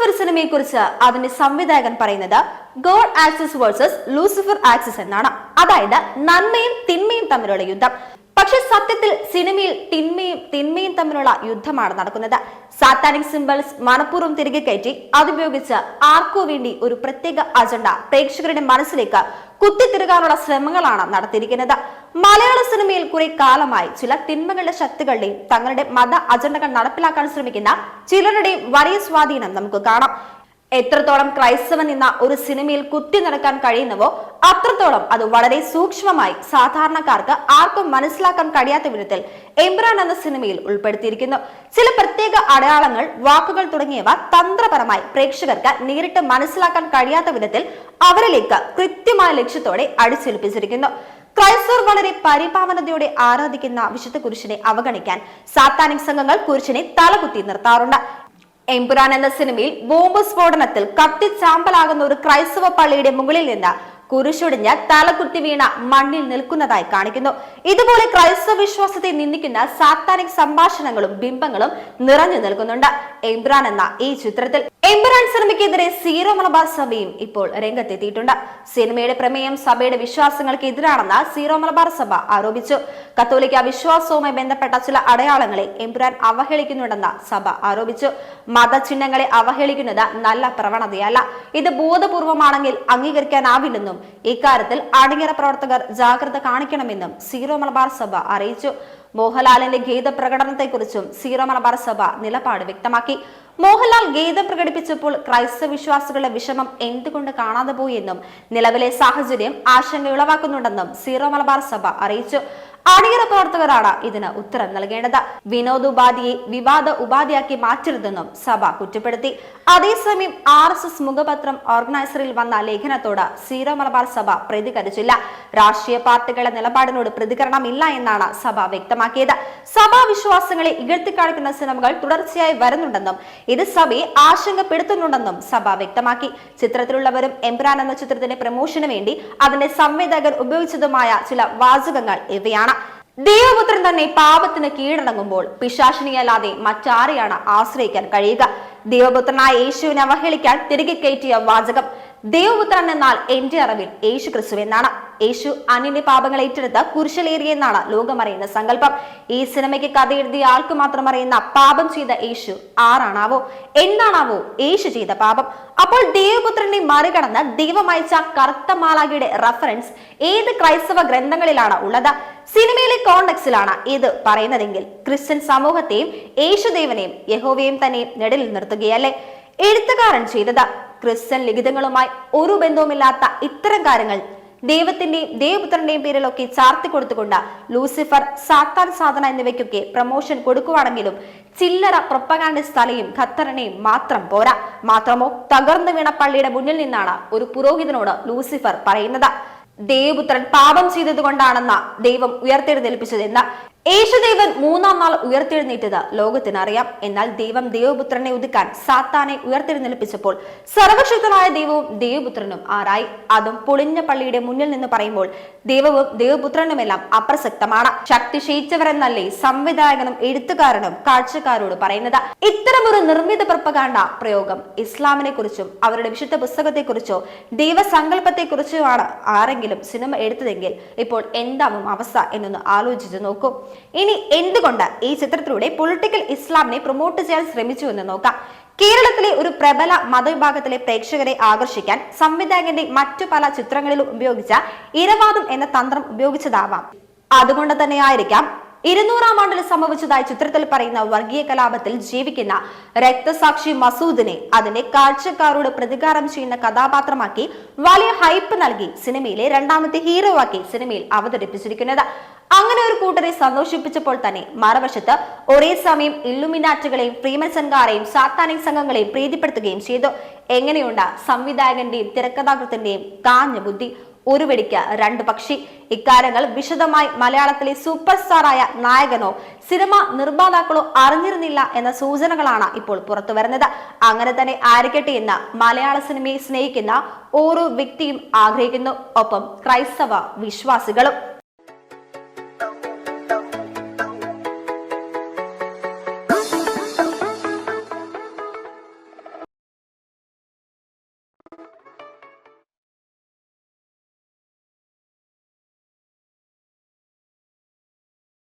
Lucifer സിനിമയെ കുറിച്ച് അതിന്റെ സംവിധായകൻ പറയുന്നത് God axis versus Lucifer axis എന്നാണ്. അതായത് നന്മയും തിന്മയും തമ്മിലുള്ള യുദ്ധം. പക്ഷെ സത്യത്തിൽ സിനിമയിൽ തിന്മയും തമ്മിലുള്ള യുദ്ധമാണ് നടക്കുന്നത്. സാത്താനിക് സിംബൽസ് മനഃപൂർവ്വം തിരികെ കയറ്റി അതുപയോഗിച്ച് ആർക്കോ വേണ്ടി ഒരു പ്രത്യേക അജണ്ട പ്രേക്ഷകരുടെ മനസ്സിലേക്ക് കുത്തിത്തിരുകാനുള്ള ശ്രമങ്ങളാണ് നടത്തിയിരിക്കുന്നത്. മലയാള സിനിമയിൽ കുറെ കാലമായി ചില തിന്മകളുടെ ശക്തികളുടെയും തങ്ങളുടെ മത അജണ്ടകൾ നടപ്പിലാക്കാൻ ശ്രമിക്കുന്ന ചിലരുടെയും വലിയ സ്വാധീനം നമുക്ക് കാണാം. എത്രത്തോളം ക്രൈസ്തവൻ എന്ന ഒരു സിനിമയിൽ കുത്തി നടക്കാൻ കഴിയുന്നവോ അത്രത്തോളം അത് വളരെ സൂക്ഷ്മമായി സാധാരണക്കാർക്ക് ആർക്കും മനസ്സിലാക്കാൻ കഴിയാത്ത വിധത്തിൽ എമ്പുരാൻ എന്ന സിനിമയിൽ ഉൾപ്പെടുത്തിയിരിക്കുന്നു. ചില പ്രത്യേക അടയാളങ്ങൾ, വാക്കുകൾ തുടങ്ങിയവ തന്ത്രപരമായി പ്രേക്ഷകർക്ക് നേരിട്ട് മനസ്സിലാക്കാൻ കഴിയാത്ത വിധത്തിൽ അവരിലേക്ക് കൃത്യമായ ലക്ഷ്യത്തോടെ അടിച്ചേൽപ്പിച്ചിരിക്കുന്നു. ക്രൈസ്തവർ വളരെ പരിപാവനതയോടെ ആരാധിക്കുന്ന വിശുദ്ധ കുരിശിനെ അവഗണിക്കാൻ സാത്താനിക് സംഘങ്ങൾ കുരിശിനെ തലകുത്തി നിർത്താറുണ്ട്. എമ്പുരാൻ എന്ന സിനിമയിൽ ബോംബ് സ്ഫോടനത്തിൽ കത്തിച്ചാമ്പലാകുന്ന ഒരു ക്രൈസ്തവ പള്ളിയുടെ മുകളിൽ നിന്ന് കുരിശൊടിഞ്ഞ് തലകുത്തി വീണ മണ്ണിൽ നിൽക്കുന്നതായി കാണിക്കുന്നു. ഇതുപോലെ ക്രൈസ്തവ വിശ്വാസത്തെ നിന്ദിക്കുന്ന സാത്താനിക് സംഭാഷണങ്ങളും ബിംബങ്ങളും നിറഞ്ഞു നിൽക്കുന്നുണ്ട് എമ്പുരാൻ എന്ന ഈ ചിത്രത്തിൽ. എമ്പുരാൻ സിനിമയ്ക്കെതിരെ സീറോ മലബാർ സഭയും ഇപ്പോൾ രംഗത്തെത്തിയിട്ടുണ്ട്. സിനിമയുടെ പ്രമേയം സഭയുടെ വിശ്വാസങ്ങൾക്ക് എതിരാണെന്ന് സീറോ മലബാർ സഭ ആരോപിച്ചു. കത്തോലിക്ക വിശ്വാസവുമായി ബന്ധപ്പെട്ട ചില അടയാളങ്ങളെ എമ്പുരാൻ അവഹേളിക്കുന്നുണ്ടെന്ന് സഭ ആരോപിച്ചു. മതചിഹ്നങ്ങളെ അവഹേളിക്കുന്നത് നല്ല പ്രവണതയല്ല. ഇത് ബോധപൂർവമാണെങ്കിൽ അംഗീകരിക്കാനാവില്ലെന്നും ഇക്കാര്യത്തിൽ അണിയറ പ്രവർത്തകർ ജാഗ്രത കാണിക്കണമെന്നും സീറോ മലബാർ സഭ അറിയിച്ചു. മോഹൻലാലിന്റെ ഗീത പ്രകടനത്തെക്കുറിച്ചും സീറോ മലബാർ സഭ നിലപാട് വ്യക്തമാക്കി. മോഹൻലാൽ ഗീതം പ്രകടിപ്പിച്ചപ്പോൾ ക്രൈസ്തവ വിശ്വാസികളുടെ വിഷമം എന്തുകൊണ്ട് കാണാതെ പോയി എന്നും നിലവിലെ സാഹചര്യം ആശങ്കയുളവാക്കുന്നുണ്ടെന്നും സീറോ മലബാർ സഭ അറിയിച്ചു. അണിയറ പ്രവർത്തകരാണ് ഇതിന് ഉത്തരം നൽകേണ്ടത്. വിനോദ് ഉപാധിയെ വിവാദ ഉപാധിയാക്കി മാറ്റരുതെന്നും സഭ കുറ്റപ്പെടുത്തി. അതേസമയം RSS മുഖപത്രം ഓർഗനൈസറിൽ വന്ന ലേഖനത്തോട് സീറോ മലബാർ സഭ പ്രതികരിച്ചില്ല. രാഷ്ട്രീയ പാർട്ടികളുടെ നിലപാടിനോട് പ്രതികരണമില്ല എന്നാണ് സഭ വ്യക്തമാക്കിയത്. സഭാ വിശ്വാസങ്ങളെ ഇകഴ്ത്തിക്കാണിക്കുന്ന സിനിമകൾ തുടർച്ചയായി വരുന്നുണ്ടെന്നും ഇത് സഭയെ ആശങ്കപ്പെടുത്തുന്നുണ്ടെന്നും സഭ വ്യക്തമാക്കി. ചിത്രത്തിലുള്ളവരും എമ്പുരാൻ എന്ന ചിത്രത്തിന്റെ പ്രമോഷന് വേണ്ടി അതിന്റെ സംവിധായകർ ഉപയോഗിച്ചതുമായ ചില വാചകങ്ങൾ ഇവയാണ്. ദൈവപുത്രൻ തന്നെ പാപത്തിന് കീഴടങ്ങുമ്പോൾ പിശാചിനെയല്ലാതെ മറ്റാരെയാണ് ആശ്രയിക്കാൻ കഴിയുക? ദൈവപുത്രനായ യേശുവിനെ അവഹേളിക്കാൻ തിരികെ കയറ്റിയ വാചകം. ദൈവപുത്രൻ എന്നാൽ എന്റെ അറിവിൽ യേശു ക്രിസ്തു എന്നാണ്. യേശു അന്യന്റെ പാപങ്ങൾ ഏറ്റെടുത്ത് കുരിശിലേറിയെന്നാണ് ലോകമറിയുന്ന സങ്കല്പം. ഈ സിനിമയ്ക്ക് കഥ എഴുതിയ ആൾക്ക് മാത്രം അറിയുന്ന പാപം ചെയ്ത യേശു ആരാണാവോ? എന്താണാവോ യേശു ചെയ്ത പാപം? അപ്പോൾ ദൈവപുത്രനെ മറികടന്ന് ദൈവം അയച്ച കറുത്ത മാലാഖയുടെ റെഫറൻസ് ഏത് ക്രൈസ്തവ ഗ്രന്ഥങ്ങളിലാണ് ഉള്ളത്? സിനിമയിലെ കോണ്ടെക്സിലാണ് ഇത് പറയുന്നതെങ്കിൽ ക്രിസ്ത്യൻ സമൂഹത്തെയും യേശുദേവനെയും യഹോവയെയും തന്നെയും നെടലിൽ നിർത്തുകയല്ലേ എഴുത്തുകാരൻ ചെയ്തത്? ക്രിസ്ത്യൻ ലിഖിതങ്ങളുമായി ഒരു ബന്ധവുമില്ലാത്ത ഇത്തരം കാര്യങ്ങൾ ദൈവത്തിന്റെയും ദൈവപുത്രന്റെയും പേരിലൊക്കെ ചാർത്തി കൊടുത്തുകൊണ്ട് ലൂസിഫർ, സാത്താൻ സാധന എന്നിവയ്ക്കൊക്കെ പ്രൊമോഷൻ കൊടുക്കുവാണെങ്കിലും ചില്ലറ പ്രൊപ്പഗാൻഡിസ്റ്റ് തലയും ഖത്തറിനെയും മാത്രം പോരാ. മാത്രമോ തകർന്നു വീണ പള്ളിയുടെ മുന്നിൽ നിന്നാണ് ഒരു പുരോഹിതനോട് ലൂസിഫർ പറയുന്നത് ദൈവപുത്രൻ പാപം ചെയ്തത് കൊണ്ടാണെന്ന ദൈവം ഉയർത്തെഴുന്നേൽപ്പിച്ചതെന്ന്. യേശുദേവൻ മൂന്നാം നാൾ ഉയർത്തെഴുന്നേറ്റത് ലോകത്തിനറിയാം. എന്നാൽ ദൈവം ദൈവപുത്രനെ ഒതുക്കാൻ സാത്താനെ ഉയർത്തെഴുന്നേൽപ്പിച്ചപ്പോൾ സർവശക്തനായ ദൈവവും ദൈവപുത്രനും ആരായി? അതും പൊളിഞ്ഞ പള്ളിയുടെ മുന്നിൽ നിന്ന് പറയുമ്പോൾ ദൈവവും ദൈവപുത്രനുമെല്ലാം അപ്രസക്തമാണ്. ശക്തി ക്ഷയിച്ചവരെന്നല്ലേ സംവിധായകനും എഴുത്തുകാരനും കാഴ്ചക്കാരോട് പറയുന്നത്? ഇത്തരമൊരു നിർമ്മിത പ്രൊപ്പഗാൻഡ പ്രയോഗം ഇസ്ലാമിനെ കുറിച്ചും അവരുടെ വിശുദ്ധ പുസ്തകത്തെക്കുറിച്ചോ ദൈവസങ്കല്പത്തെക്കുറിച്ചോ ആണ് ആരെങ്കിലും സിനിമ എടുത്തതെങ്കിൽ ഇപ്പോൾ എന്താവും അവസ്ഥ എന്നൊന്ന് ആലോചിച്ച് നോക്കൂ. ഇനി എന്തുകൊണ്ട് ഈ ചിത്രത്തിലൂടെ പൊളിറ്റിക്കൽ ഇസ്ലാമിനെ പ്രൊമോട്ട് ചെയ്യാൻ ശ്രമിച്ചു എന്ന് നോക്കാം. കേരളത്തിലെ ഒരു പ്രബല മതവിഭാഗത്തിലെ പ്രേക്ഷകരെ ആകർഷിക്കാൻ സംവിധായകന്റെ മറ്റു പല ചിത്രങ്ങളിലും ഉപയോഗിച്ച ഇരവാദം എന്ന തന്ത്രം ഉപയോഗിച്ചതാവാം. അതുകൊണ്ട് തന്നെ ആയിരിക്കാം 200-ാം ആണ്ടിൽ സംഭവിച്ചതായി ചിത്രത്തിൽ പറയുന്ന വർഗീയ കലാപത്തിൽ ജീവിക്കുന്ന രക്തസാക്ഷി മസൂദിനെ അതിന്റെ കാഴ്ചക്കാരോട് പ്രതികാരം ചെയ്യുന്ന കഥാപാത്രമാക്കി വലിയ ഹൈപ്പ് നൽകി സിനിമയിലെ രണ്ടാമത്തെ ഹീറോ ആക്കി സിനിമയിൽ അവതരിപ്പിച്ചിരിക്കുന്നത്. അങ്ങനെ ഒരു കൂട്ടരെ സന്തോഷിപ്പിച്ചപ്പോൾ തന്നെ മറുവശത്ത് ഒരേ സമയം ഇല്ലുമിനാറ്റുകളെയും ഫ്രീമസൻകാരെയും സാത്താനിക് സംഘങ്ങളെയും പ്രീതിപ്പെടുത്തുകയും ചെയ്തു. എങ്ങനെയുണ്ട് സംവിധായകന്റെയും തിരക്കഥാകൃത്തിന്റെയും കാഞ്ഞ ബുദ്ധി? ഒരു വെടിക്ക് രണ്ട് പക്ഷി. ഇക്കാര്യങ്ങൾ വിശദമായി മലയാളത്തിലെ സൂപ്പർ സ്റ്റാറായ നായകനോ സിനിമ നിർമ്മാതാക്കളോ അറിഞ്ഞിരുന്നില്ല എന്ന സൂചനകളാണ് ഇപ്പോൾ പുറത്തു വരുന്നത്. അങ്ങനെ തന്നെ ആയിരിക്കട്ടെ എന്ന് മലയാള സിനിമയെ സ്നേഹിക്കുന്ന ഓരോ വ്യക്തിയും ആഗ്രഹിക്കുന്നു, ഒപ്പം ക്രൈസ്തവ വിശ്വാസികളും.